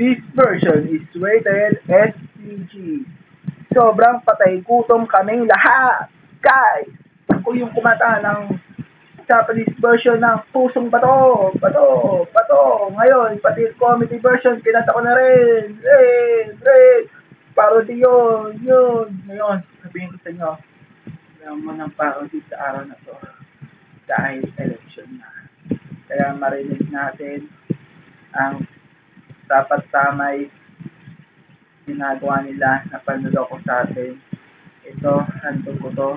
This version is rated SPG. Sobrang patay gutom kaming lahat. Guys, ako yung kumata ng Japanese version ng Pusong Bato. Bato, Bato. Ngayon, pati comedy version, kinata ko na rin. Red. Parody yun. Ngayon, sabihin ko sa inyo, meron mo ng parody sa araw na to. Dahil election na. Kaya marinig natin ang dapat tamay ginagawa nila na panloloko sa atin. Ito, handog ko to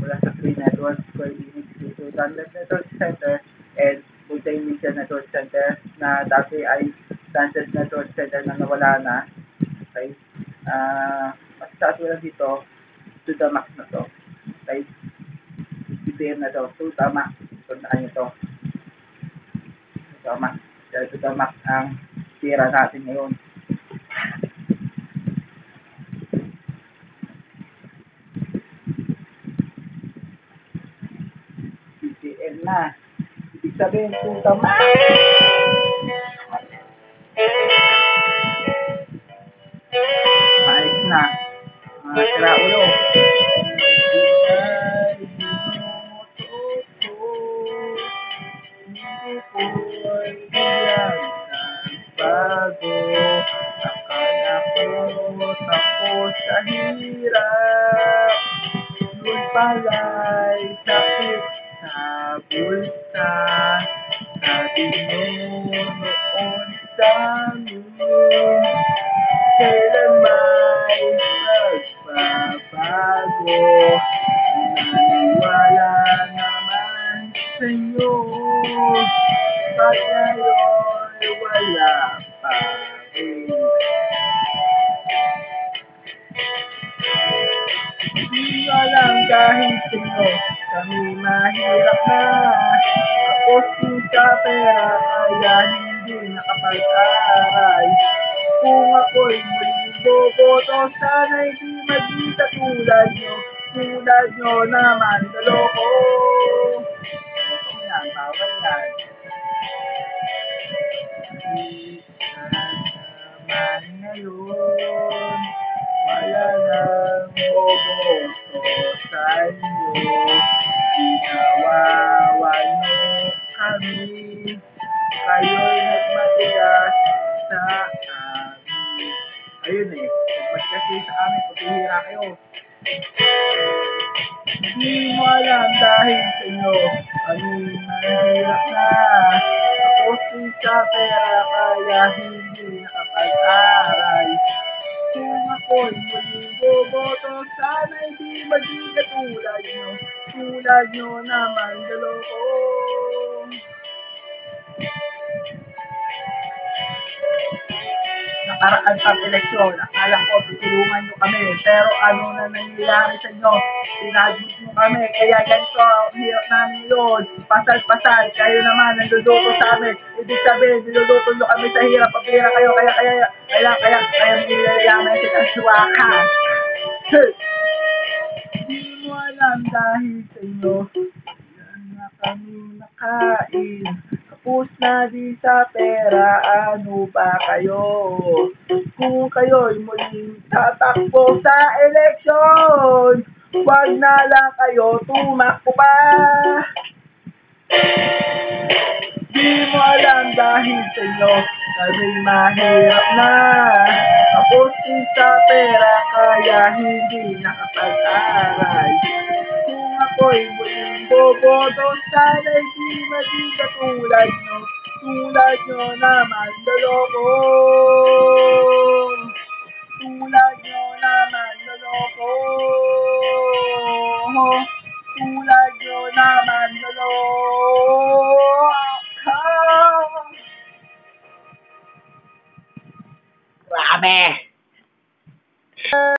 mula sa Free Network, Square Enix, dito Dunlap Network Center and Multimedia Network Center na dati ay Sunset Network Center na nawala na. Okay? Masasabi lang dito, to the max na to. Okay? BPM na to, to the max. Tandaan nyo to. To the max. Dahil to the max ang tira natin ngayon. BPM na. Ibig sabihin, to the max. Maayos na. Mga sira ulo. Bago akala ko tapos sa hirap, yun pala'y sakit sa bulsa. Sabi mo noon sa amin, kailan may magbabago. Naniwala naman sa'yo, ba't ngayon wala pa rin? Di alam kahit sino, kami mahirap na. Tapos din sa pera, kaya hindi nakapag-aral. Kung ako'y muling boboto, sana'y di maging katulad nyo. Tulad nyo naman, naloko. Botong yan, bawal yan. Di naman ngayon, wala nang boboto sa inyo. Ginawawa nyo kami, kayo'y nagmatigas sa amin. Ayun nagmatigas sa amin, pagkihira kayo. Hindi mo alam dahil sa inyo, kami mahirap na. Tapos din sa pera, kaya hindi nakapag-aral. Kung ako'y muling boboto, sana'y di maging katulad nyo. Tulad nyo naman, daloko. Nakaraan ang eleksyon, akala ko tutulungan nyo kami, pero ano na nangyayari sa inyo? Pinagod nyo kami, kaya ganito ang hirap namin yun. Pasal-pasal, kayo naman nanduluto sa amin. Ibig sabihin, niluluto nyo kami sa hirap, pabira kayo, kaya nilayaman sa kaswaka. Hindi mo alam dahil sa inyo, yan na kami nakain. Tapos na di sa pera, ano ba kayo? Kung kayo'y muling tatakbo sa eleksyon, wag na lang kayo tumakbo pa. Di mo alam dahil sa inyo, kami mahirap na. Tapos din sa pera, kaya hindi nakapag-aral. Kung ako'y muling boboto, sana'y di maging katulad nyo. Tulad nyo naman, daloko. Tulad nyo naman, daloko. Tulad nyo naman, daloko. Grabe!